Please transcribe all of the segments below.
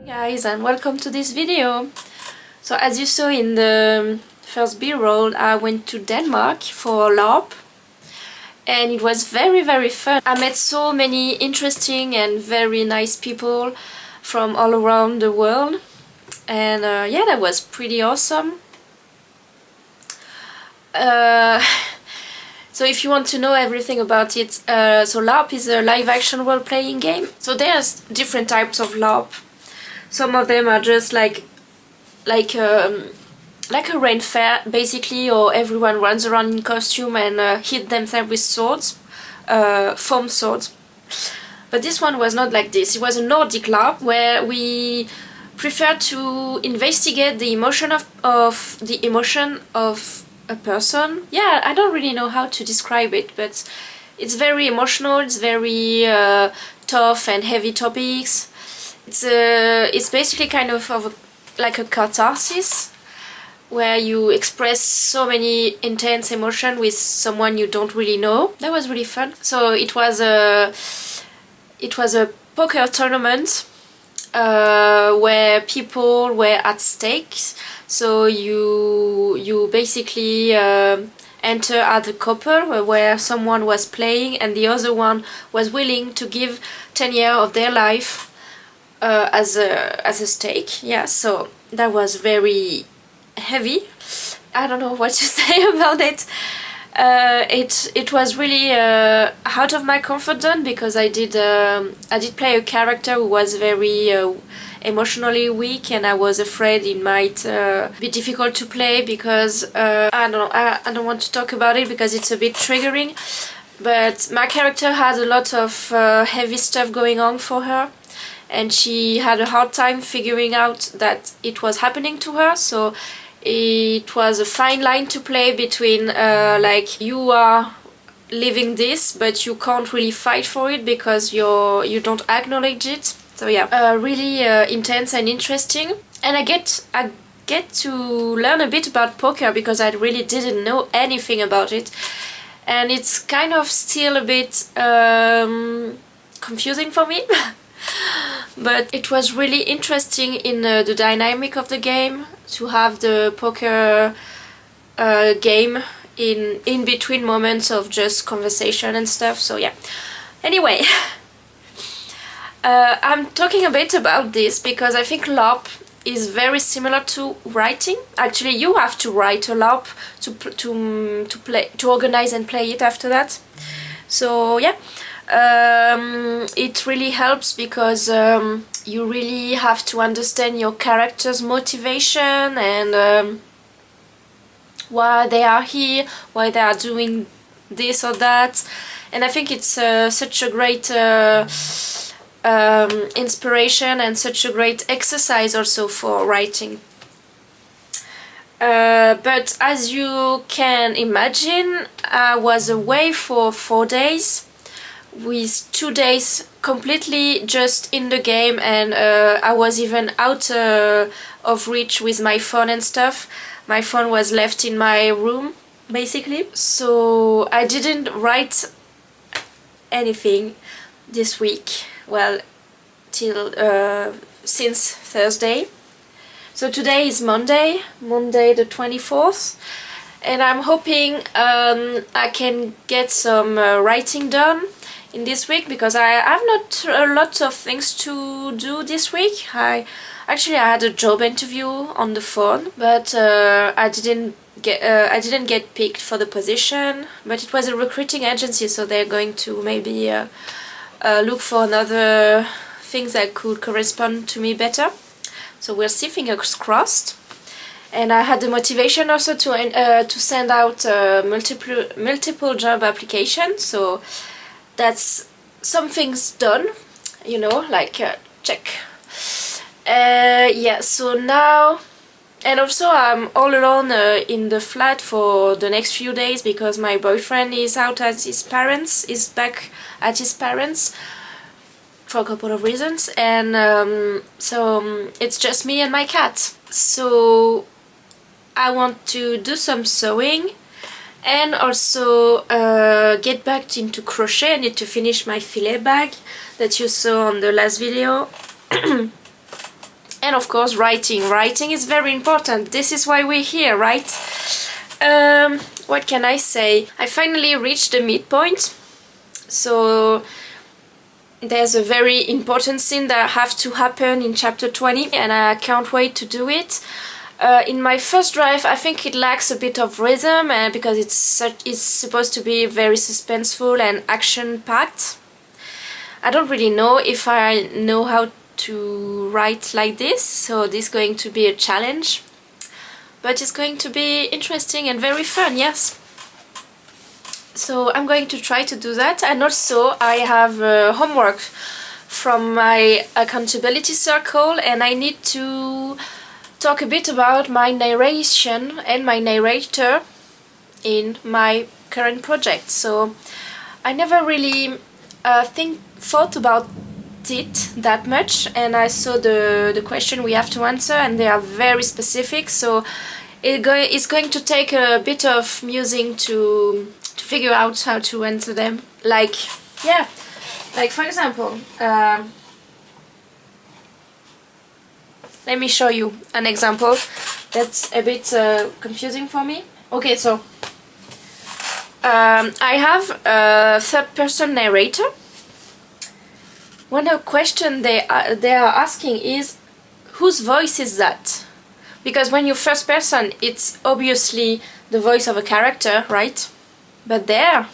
Guys, and welcome to this video. So as you saw in the first b-roll, I went to Denmark for LARP and it was very fun. I met so many interesting and very nice people from all around the world, and yeah, that was pretty awesome. So if you want to know everything about it, so LARP is a live action role-playing game. So there's different types of LARP. Some of them are just like a rain fair basically, or everyone runs around in costume and hit themselves with swords, foam swords. But this one was not like this. It was a Nordic LARP where we prefer to investigate the emotion of a person. Yeah, I don't really know how to describe it, but it's very emotional. It's very tough and heavy topics. It's basically kind of like a catharsis where you express so many intense emotion with someone you don't really know. That was really fun. So it was a poker tournament where people were at stake. So you basically enter as a couple where someone was playing and the other one was willing to give 10 years of their life as a stake. Yeah, so that was very heavy. I don't know what to say about it. It was really out of my comfort zone because I did play a character who was very emotionally weak, and I was afraid it might be difficult to play because I don't want to talk about it because it's a bit triggering. But my character had a lot of heavy stuff going on for her, and she had a hard time figuring out that it was happening to her. So it was a fine line to play between like you are living this but you can't really fight for it because you don't acknowledge it. So yeah, really intense and interesting, and I get to learn a bit about poker because I really didn't know anything about it, and it's kind of still a bit confusing for me. But it was really interesting in the dynamic of the game to have the poker game in between moments of just conversation and stuff. So yeah, anyway, I'm talking a bit about this because I think LARP is very similar to writing. Actually, you have to write a LARP to organize and play it after that. So yeah, it really helps because you really have to understand your character's motivation and why they are here, why they are doing this or that. And I think it's such a great inspiration and such a great exercise also for writing. But as you can imagine, I was away for 4 days, with 2 days completely just in the game, and I was even out of reach with my phone and stuff. My phone was left in my room basically, so I didn't write anything this week, well, till since Thursday. So today is Monday the 24th, and I'm hoping I can get some writing done in this week because I have not a lot of things to do this week. I had a job interview on the phone, but I didn't get picked for the position. But it was a recruiting agency, so they're going to maybe look for another things that could correspond to me better. So we'll see, fingers crossed. And I had the motivation also to send out multiple job applications. So that's some things done, you know, like check. Yeah, so now, and also I'm all alone in the flat for the next few days because my boyfriend is out at his parents, is back at his parents for a couple of reasons, and so it's just me and my cat. So I want to do some sewing and also get back into crochet. I need to finish my filet bag that you saw on the last video. And of course writing is very important. This is why we're here, right? What can I say? I finally reached the midpoint, so there's a very important scene that have to happen in chapter 20 and I can't wait to do it. In my first draft I think it lacks a bit of rhythm, and because it's supposed to be very suspenseful and action packed. I don't really know if I know how to write like this, so this is going to be a challenge, but it's going to be interesting and very fun, yes. So I'm going to try to do that. And also I have homework from my accountability circle, and I need to talk a bit about my narration and my narrator in my current project. So I never really thought about it that much, and I saw the question we have to answer, and they are very specific, so it's going to take a bit of musing to figure out how to answer them. Like, yeah, like for example, let me show you an example that's a bit confusing for me. Okay, so I have a third-person narrator. One question they are asking is, whose voice is that? Because when you're first person, it's obviously the voice of a character, right? But there,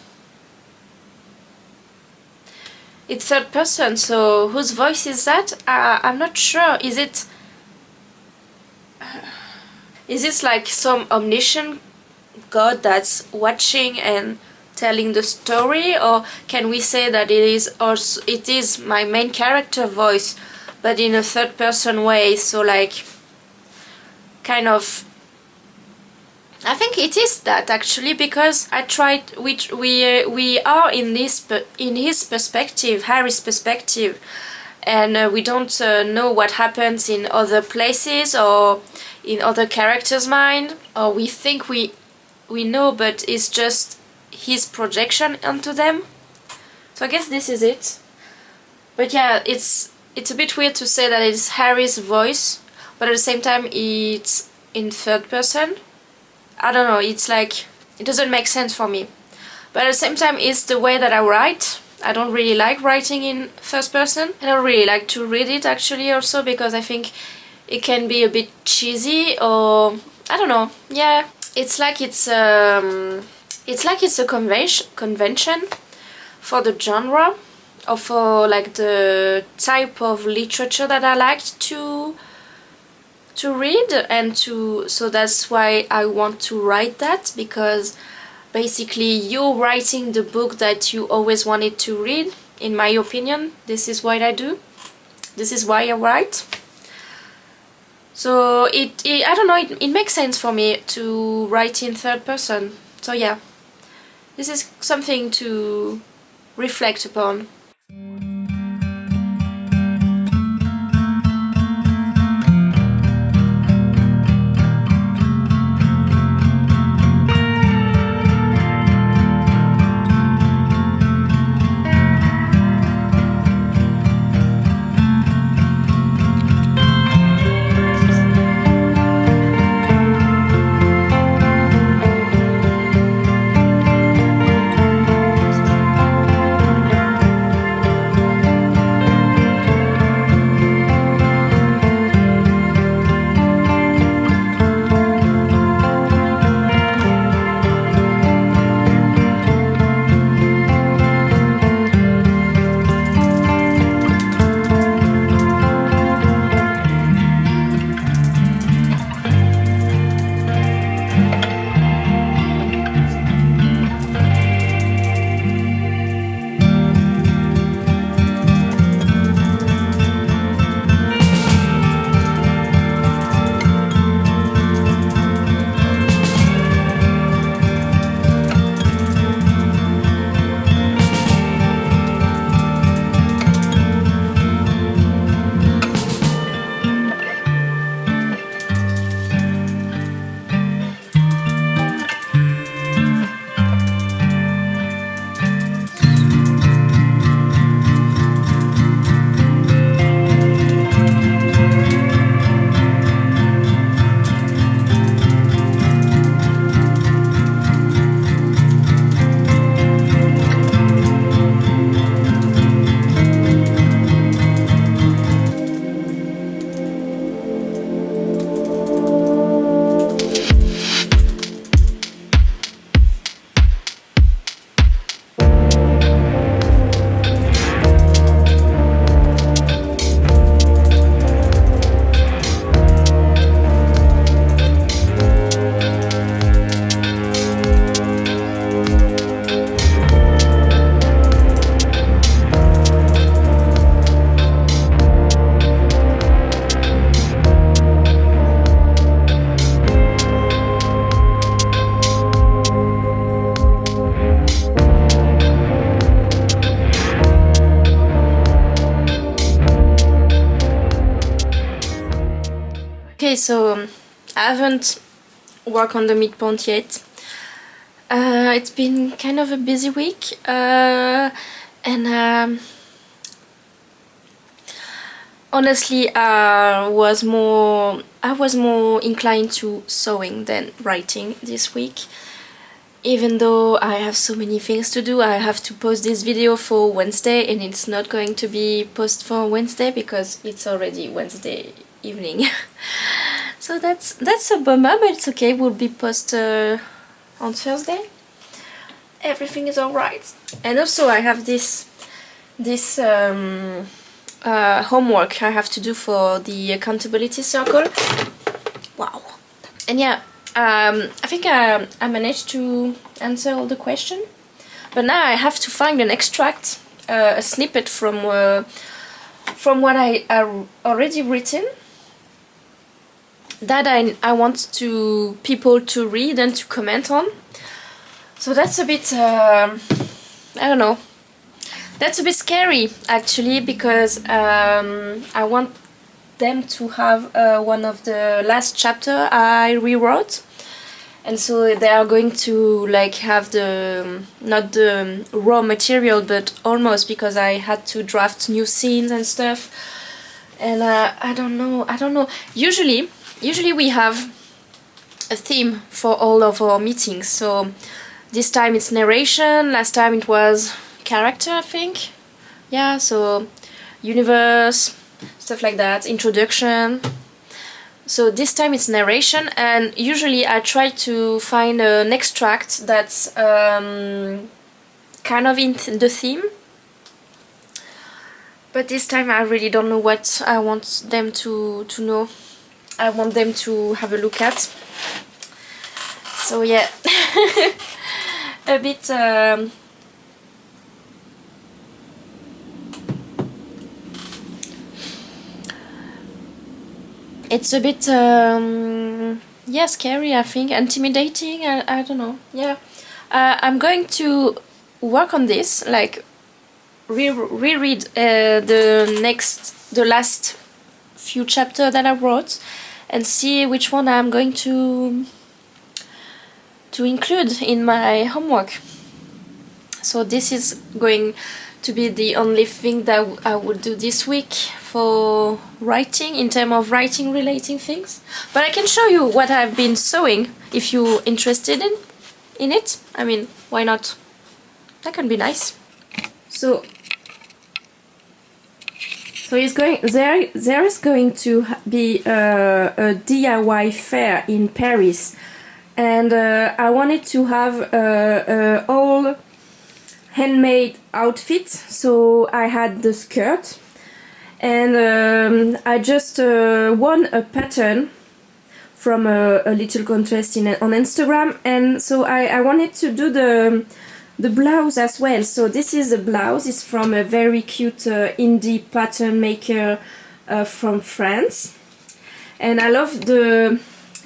it's third person, so whose voice is that? I'm not sure. Is it like some omniscient god that's watching and telling the story, or can we say that it is my main character voice, but in a third person way? So like, kind of, I think it is that actually, because I tried, we are in his perspective, Harry's perspective, and we don't know what happens in other places or in other characters' mind, or we think we know, but it's just his projection onto them. So I guess this is it. But yeah, it's a bit weird to say that it's Harry's voice, but at the same time it's in third person. I don't know, it's like, it doesn't make sense for me. But at the same time it's the way that I write. I don't really like writing in first person. I don't really like to read it actually also, because I think it can be a bit cheesy, or I don't know. Yeah, it's like it's a convention for the genre, or for like the type of literature that I like to read, and so that's why I want to write that, because basically you're writing the book that you always wanted to read, in my opinion. This is what I do. This is why I write. So I don't know, it makes sense for me to write in third person. So yeah, this is something to reflect upon. Okay, so I haven't worked on the midpoint yet. It's been kind of a busy week, and honestly, I was more inclined to sewing than writing this week. Even though I have so many things to do, I have to post this video for Wednesday, and it's not going to be posted for Wednesday because it's already Wednesday evening. So that's a bummer, but it's okay. We'll be posted on Thursday. Everything is alright. And also I have this homework I have to do for the accountability circle. Wow. And yeah, I think I managed to answer all the questions, but now I have to find an extract, a snippet from what I already written that I want people to read and to comment on. So that's a bit I don't know. That's a bit scary actually, because I want them to have one of the last chapter I rewrote, and so they are going to like have the not the raw material but almost, because I had to draft new scenes and stuff, and I don't know. Usually we have a theme for all of our meetings, so this time it's narration, last time it was character, I think. Yeah, so universe, stuff like that, introduction. So this time it's narration, and usually I try to find an extract that's kind of in the theme. But this time I really don't know what I want them to know. I want them to have a look at. So yeah, a bit it's a bit yeah, scary, I think, intimidating. I don't know. Yeah, I'm going to work on this, like reread the last few chapters that I wrote, and see which one I'm going to include in my homework. So this is going to be the only thing that I would do this week for writing, in terms of writing relating things. But I can show you what I've been sewing if you're interested in it. I mean, why not? That can be nice. So it's going there is going to be a DIY fair in Paris, and I wanted to have all handmade outfit. So I had the skirt, and I just won a pattern from a little contest on Instagram, and so I wanted to do the blouse as well. So this is the blouse. It's from a very cute indie pattern maker from France, and I love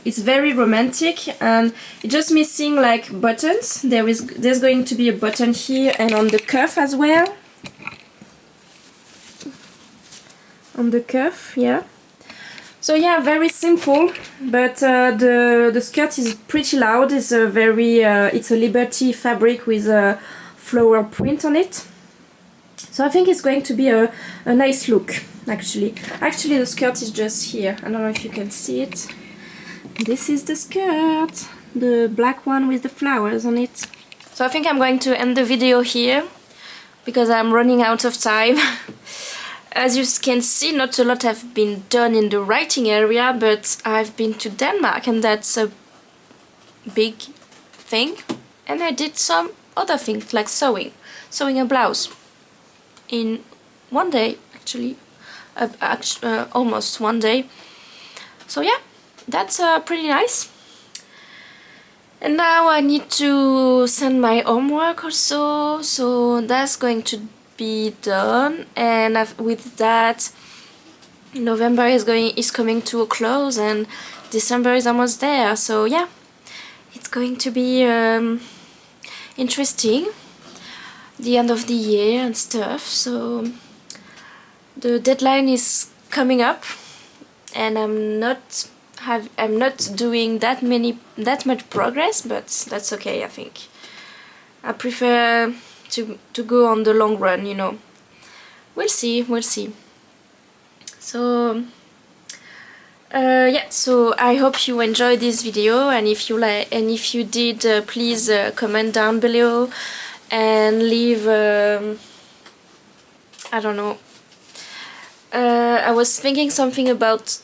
it's very romantic, and it's just missing like buttons. There's going to be a button here and on the cuff as well. On the cuff, yeah. So yeah, very simple, but the skirt is pretty loud. It's a it's a Liberty fabric with a floral print on it. So I think it's going to be a nice look, actually. Actually, the skirt is just here. I don't know if you can see it. This is the skirt, the black one with the flowers on it. So I think I'm going to end the video here because I'm running out of time. As you can see, not a lot have been done in the writing area, but I've been to Denmark, and that's a big thing. And I did some other things like sewing a blouse in one day, actually, almost one day. So yeah, that's pretty nice. And now I need to send my homework also, so that's going to be done. And with that, November is coming to a close, and December is almost there. So yeah, it's going to be interesting, the end of the year and stuff. So the deadline is coming up, and I'm not I'm not doing that much progress, but that's okay. I think I prefer to go on the long run, you know. We'll see. So yeah, so I hope you enjoyed this video, and if you did, please comment down below and leave I don't know. I was thinking something about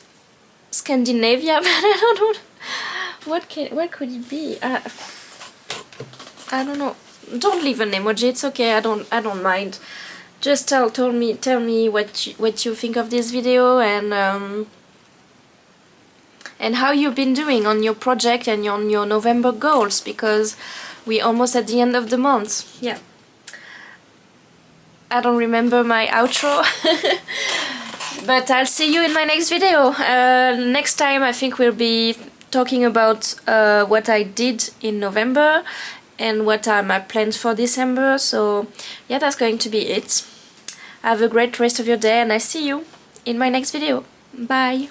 Scandinavia, but I don't know what could it be. I don't know. Don't leave an emoji. It's okay. I don't mind. Just tell me what you think of this video, and how you've been doing on your project and on your November goals, because we're almost at the end of the month. Yeah. I don't remember my outro. But I'll see you in my next video. Next time I think we'll be talking about what I did in November and what are my plans for December. So yeah, that's going to be it. Have a great rest of your day, and I see you in my next video. Bye!